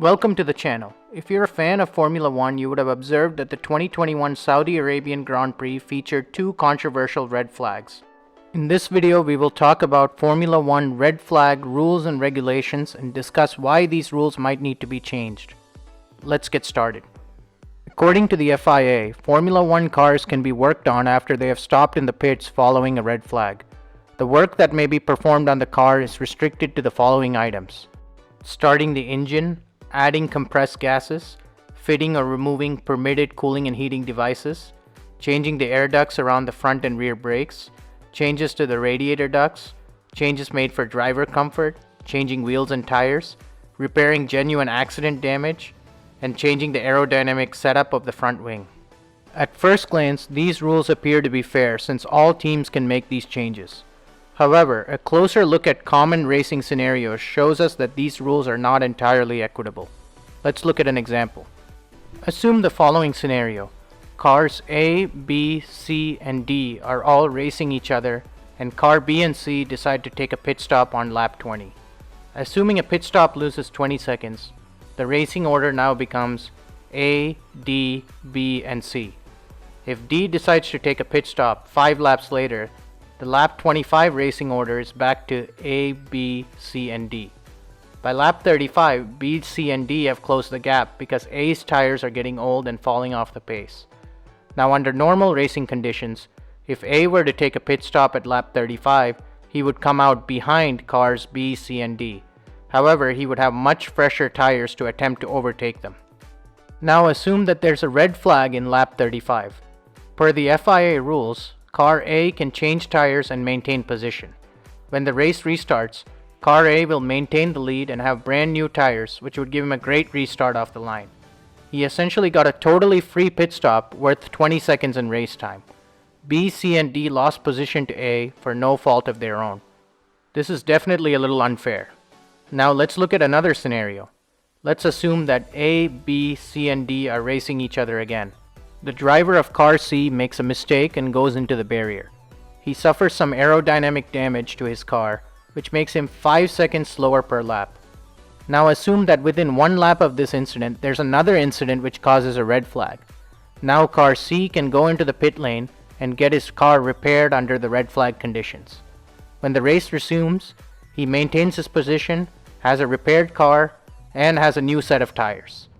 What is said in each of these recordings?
Welcome to the channel. If you're a fan of Formula One, you would have observed that the 2021 Saudi Arabian Grand Prix featured two controversial red flags. In this video, we will talk about Formula One red flag rules and regulations and discuss why these rules might need to be changed. Let's get started. According to the FIA, Formula One cars can be worked on after they have stopped in the pits following a red flag. The work that may be performed on the car is restricted to the following items: starting the engine, adding compressed gases, fitting or removing permitted cooling and heating devices, changing the air ducts around the front and rear brakes, changes to the radiator ducts, changes made for driver comfort, changing wheels and tires, repairing genuine accident damage, and changing the aerodynamic setup of the front wing. At first glance, these rules appear to be fair since all teams can make these changes. However, a closer look at common racing scenarios shows us that these rules are not entirely equitable. Let's look at an example. Assume the following scenario. Cars A, B, C, and D are all racing each other, and car B and C decide to take a pit stop on lap 20. Assuming a pit stop loses 20 seconds, the racing order now becomes A, D, B, and C. If D decides to take a pit stop 5 laps later, the lap 25 racing order is back to A, B, C, and D. By lap 35, B, C, and D have closed the gap because A's tires are getting old and falling off the pace. Now, under normal racing conditions, if A were to take a pit stop at lap 35, he would come out behind cars B, C, and D. However, he would have much fresher tires to attempt to overtake them. Now assume that there's a red flag in lap 35. Per the FIA rules, Car A can change tires and maintain position. When the race restarts, Car A will maintain the lead and have brand new tires, which would give him a great restart off the line. He essentially got a totally free pit stop worth 20 seconds in race time. B, C, and D lost position to A for no fault of their own. This is definitely a little unfair. Now let's look at another scenario. Let's assume that A, B, C, and D are racing each other again. The driver of car C makes a mistake and goes into the barrier. He suffers some aerodynamic damage to his car, which makes him 5 seconds slower per lap. Now assume that within 1 lap of this incident, there's another incident which causes a red flag. Now car C can go into the pit lane and get his car repaired under the red flag conditions. When the race resumes, he maintains his position, has a repaired car, and has a new set of tires.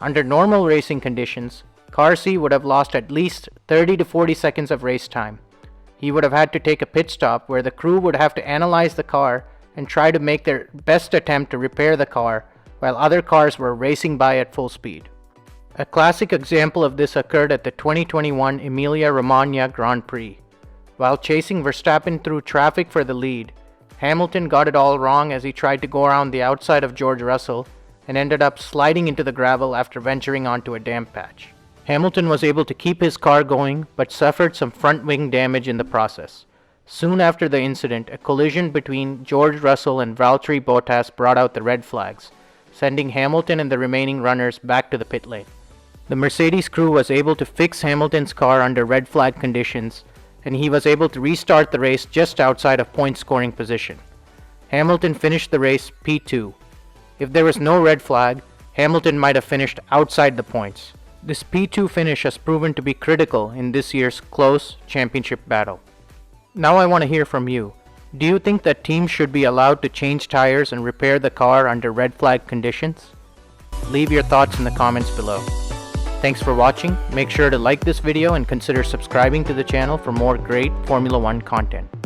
Under normal racing conditions, Car C would have lost at least 30 to 40 seconds of race time. He would have had to take a pit stop where the crew would have to analyze the car and try to make their best attempt to repair the car while other cars were racing by at full speed. A classic example of this occurred at the 2021 Emilia-Romagna Grand Prix. While chasing Verstappen through traffic for the lead, Hamilton got it all wrong as he tried to go around the outside of George Russell and ended up sliding into the gravel after venturing onto a damp patch. Hamilton was able to keep his car going, but suffered some front wing damage in the process. Soon after the incident, a collision between George Russell and Valtteri Bottas brought out the red flags, sending Hamilton and the remaining runners back to the pit lane. The Mercedes crew was able to fix Hamilton's car under red flag conditions, and he was able to restart the race just outside of point scoring position. Hamilton finished the race P2. If there was no red flag, Hamilton might have finished outside the points. This P2 finish has proven to be critical in this year's close championship battle. Now I want to hear from you. Do you think that teams should be allowed to change tires and repair the car under red flag conditions? Leave your thoughts in the comments below. Thanks for watching. Make sure to like this video and consider subscribing to the channel for more great Formula One content.